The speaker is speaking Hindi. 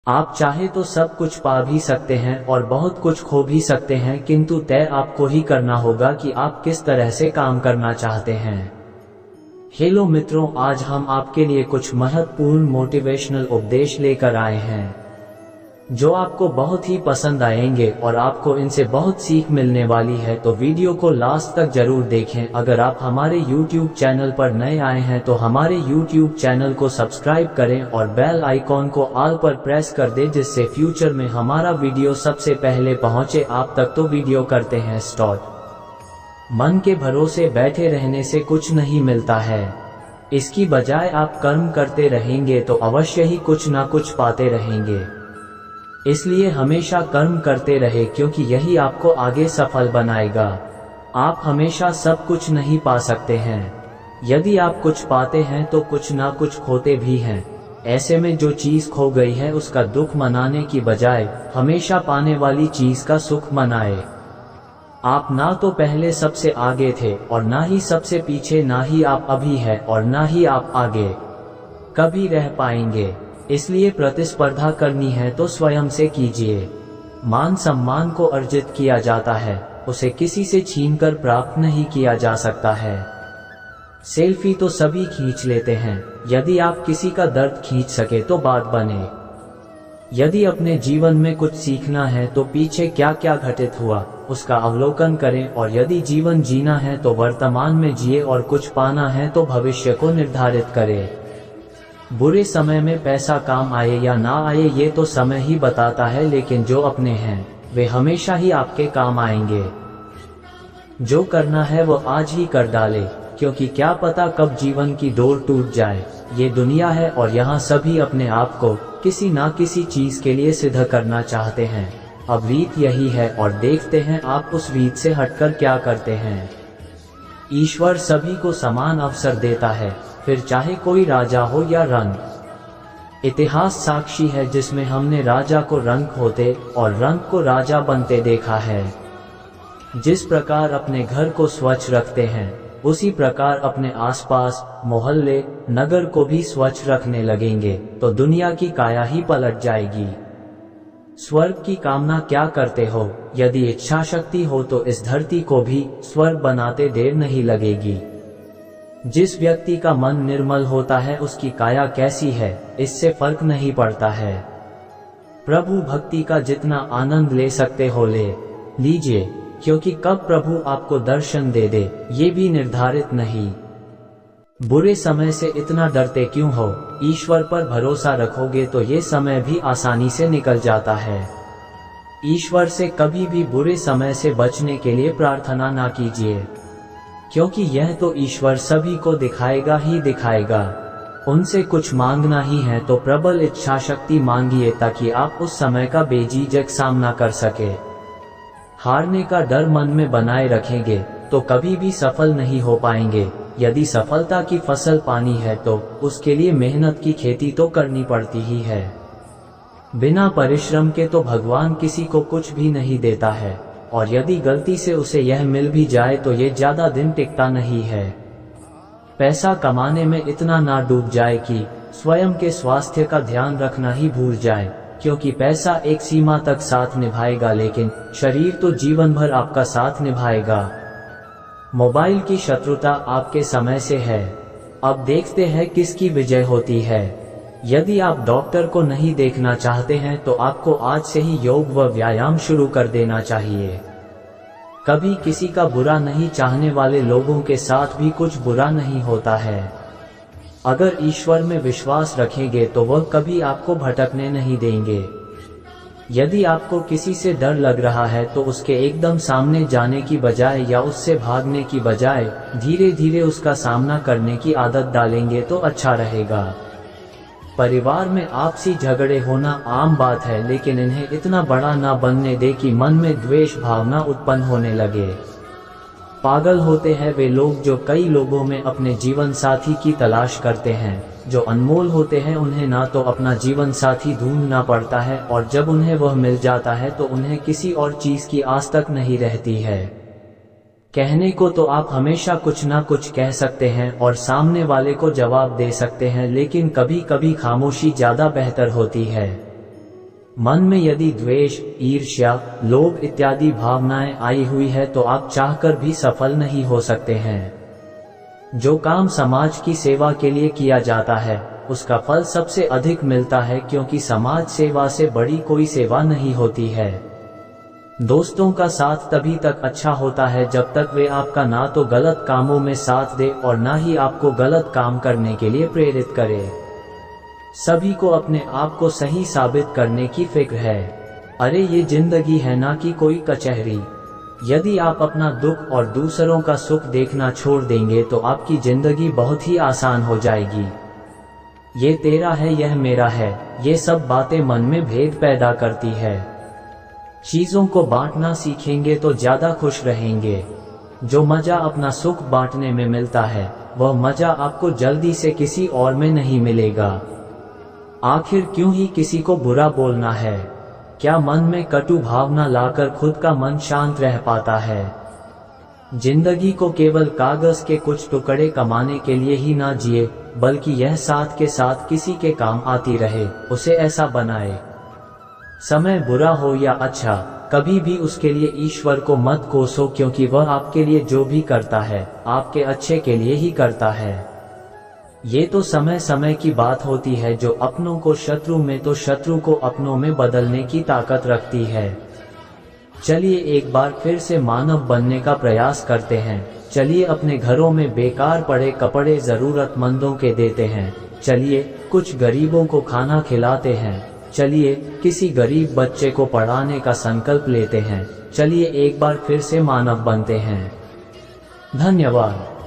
आप चाहे तो सब कुछ पा भी सकते हैं और बहुत कुछ खो भी सकते हैं, किंतु तय आपको ही करना होगा कि आप किस तरह से काम करना चाहते हैं। हेलो मित्रों, आज हम आपके लिए कुछ महत्वपूर्ण मोटिवेशनल उपदेश लेकर आए हैं जो आपको बहुत ही पसंद आएंगे और आपको इनसे बहुत सीख मिलने वाली है। तो वीडियो को लास्ट तक जरूर देखें। अगर आप हमारे YouTube चैनल पर नए आए हैं तो हमारे YouTube चैनल को सब्सक्राइब करें और बेल आइकॉन को ऑल पर प्रेस कर दें, जिससे फ्यूचर में हमारा वीडियो सबसे पहले पहुंचे आप तक। तो वीडियो करते हैं स्टार्ट। मन के भरोसे बैठे रहने से कुछ नहीं मिलता है। इसकी बजाय आप कर्म करते रहेंगे तो अवश्य ही कुछ ना कुछ पाते रहेंगे। इसलिए हमेशा कर्म करते रहे, क्योंकि यही आपको आगे सफल बनाएगा। आप हमेशा सब कुछ नहीं पा सकते हैं। यदि आप कुछ पाते हैं तो कुछ ना कुछ खोते भी हैं। ऐसे में जो चीज खो गई है उसका दुख मनाने की बजाय हमेशा पाने वाली चीज का सुख मनाए। आप ना तो पहले सबसे आगे थे और ना ही सबसे पीछे, ना ही आप अभी है और ना ही आप आगे कभी रह पाएंगे। इसलिए प्रतिस्पर्धा करनी है तो स्वयं से कीजिए। मान सम्मान को अर्जित किया जाता है, उसे किसी से छीनकर प्राप्त नहीं किया जा सकता है। सेल्फी तो सभी खींच लेते हैं, यदि आप किसी का दर्द खींच सके तो बात बने। यदि अपने जीवन में कुछ सीखना है तो पीछे क्या क्या घटित हुआ उसका अवलोकन करें, और यदि जीवन जीना है तो वर्तमान में जिए, और कुछ पाना है तो भविष्य को निर्धारित करें। बुरे समय में पैसा काम आए या ना आए ये तो समय ही बताता है, लेकिन जो अपने हैं वे हमेशा ही आपके काम आएंगे। जो करना है वो आज ही कर डाले, क्योंकि क्या पता कब जीवन की डोर टूट जाए। ये दुनिया है और यहाँ सभी अपने आप को किसी ना किसी चीज के लिए सिद्ध करना चाहते हैं। अब रीत यही है और देखते हैं आप उस रीत से हटकर क्या करते हैं। ईश्वर सभी को समान अवसर देता है, फिर चाहे कोई राजा हो या रंक। इतिहास साक्षी है जिसमें हमने राजा को रंक होते और रंक को राजा बनते देखा है। जिस प्रकार अपने घर को स्वच्छ रखते हैं उसी प्रकार अपने आसपास, मोहल्ले, नगर को भी स्वच्छ रखने लगेंगे तो दुनिया की काया ही पलट जाएगी। स्वर्ग की कामना क्या करते हो? यदि इच्छा शक्ति हो तो इस धरती को भी स्वर्ग बनाते देर नहीं लगेगी। जिस व्यक्ति का मन निर्मल होता है उसकी काया कैसी है इससे फर्क नहीं पड़ता है। प्रभु भक्ति का जितना आनंद ले सकते हो ले लीजिए, क्योंकि कब प्रभु आपको दर्शन दे दे ये भी निर्धारित नहीं। बुरे समय से इतना डरते क्यों हो? ईश्वर पर भरोसा रखोगे तो ये समय भी आसानी से निकल जाता है। ईश्वर से कभी भी बुरे समय से बचने के लिए प्रार्थना ना कीजिए, क्योंकि यह तो ईश्वर सभी को दिखाएगा ही दिखाएगा। उनसे कुछ मांगना ही है तो प्रबल इच्छा शक्ति मांगिए, ताकि आप उस समय का बेझिझक सामना कर सके। हारने का डर मन में बनाए रखेंगे तो कभी भी सफल नहीं हो पाएंगे। यदि सफलता की फसल पानी है तो उसके लिए मेहनत की खेती तो करनी पड़ती ही है। बिना परिश्रम के तो भगवान किसी को कुछ भी नहीं देता है, और यदि गलती से उसे यह मिल भी जाए तो ये ज्यादा दिन टिकता नहीं है। पैसा कमाने में इतना ना डूब जाए कि स्वयं के स्वास्थ्य का ध्यान रखना ही भूल जाए, क्योंकि पैसा एक सीमा तक साथ निभाएगा लेकिन शरीर तो जीवन भर आपका साथ निभाएगा। मोबाइल की शत्रुता आपके समय से है। अब देखते हैं किसकी विजय होती है। यदि आप डॉक्टर को नहीं देखना चाहते हैं तो आपको आज से ही योग व व्यायाम शुरू कर देना चाहिए। कभी किसी का बुरा नहीं चाहने वाले लोगों के साथ भी कुछ बुरा नहीं होता है। अगर ईश्वर में विश्वास रखेंगे तो वह कभी आपको भटकने नहीं देंगे। यदि आपको किसी से डर लग रहा है तो उसके एकदम सामने जाने की बजाय या उससे भागने की बजाय धीरे धीरे उसका सामना करने की आदत डालेंगे तो अच्छा रहेगा। परिवार में आपसी झगड़े होना आम बात है, लेकिन इन्हें इतना बड़ा ना बनने दे कि मन में द्वेष भावना उत्पन्न होने लगे। पागल होते हैं वे लोग जो कई लोगों में अपने जीवन साथी की तलाश करते हैं। जो अनमोल होते हैं उन्हें ना तो अपना जीवन साथी ढूंढना पड़ता है, और जब उन्हें वह मिल जाता है तो उन्हें किसी और चीज की आस तक नहीं रहती है। कहने को तो आप हमेशा कुछ ना कुछ कह सकते हैं और सामने वाले को जवाब दे सकते हैं, लेकिन कभी कभी खामोशी ज्यादा बेहतर होती है। मन में यदि द्वेष, ईर्ष्या, लोभ इत्यादि भावनाएं आई हुई है तो आप चाहकर भी सफल नहीं हो सकते हैं। जो काम समाज की सेवा के लिए किया जाता है उसका फल सबसे अधिक मिलता है, क्योंकि समाज सेवा से बड़ी कोई सेवा नहीं होती है। दोस्तों का साथ तभी तक अच्छा होता है जब तक वे आपका ना तो गलत कामों में साथ दे और ना ही आपको गलत काम करने के लिए प्रेरित करे। सभी को अपने आप को सही साबित करने की फिक्र है। अरे ये जिंदगी है ना कि कोई कचहरी। यदि आप अपना दुख और दूसरों का सुख देखना छोड़ देंगे तो आपकी जिंदगी बहुत ही आसान हो जाएगी। ये तेरा है, यह मेरा है, ये सब बातें मन में भेद पैदा करती है। चीजों को बांटना सीखेंगे तो ज्यादा खुश रहेंगे। जो मजा अपना सुख बांटने में मिलता है वह मजा आपको जल्दी से किसी और में नहीं मिलेगा। आखिर क्यों ही किसी को बुरा बोलना है? क्या मन में कटु भावना लाकर खुद का मन शांत रह पाता है? जिंदगी को केवल कागज के कुछ टुकड़े कमाने के लिए ही ना जिए, बल्कि यह साथ के साथ किसी के काम आती रहे, उसे ऐसा बनाए। समय बुरा हो या अच्छा, कभी भी उसके लिए ईश्वर को मत कोसो, क्योंकि वह आपके लिए जो भी करता है आपके अच्छे के लिए ही करता है। ये तो समय समय की बात होती है। जो अपनों को शत्रु में तो शत्रु को अपनों में बदलने की ताकत रखती है। चलिए एक बार फिर से मानव बनने का प्रयास करते हैं। चलिए अपने घरों में बेकार पड़े कपड़े जरूरतमंदों के देते हैं। चलिए कुछ गरीबों को खाना खिलाते हैं। चलिए किसी गरीब बच्चे को पढ़ाने का संकल्प लेते हैं। चलिए एक बार फिर से मानव बनते हैं। धन्यवाद।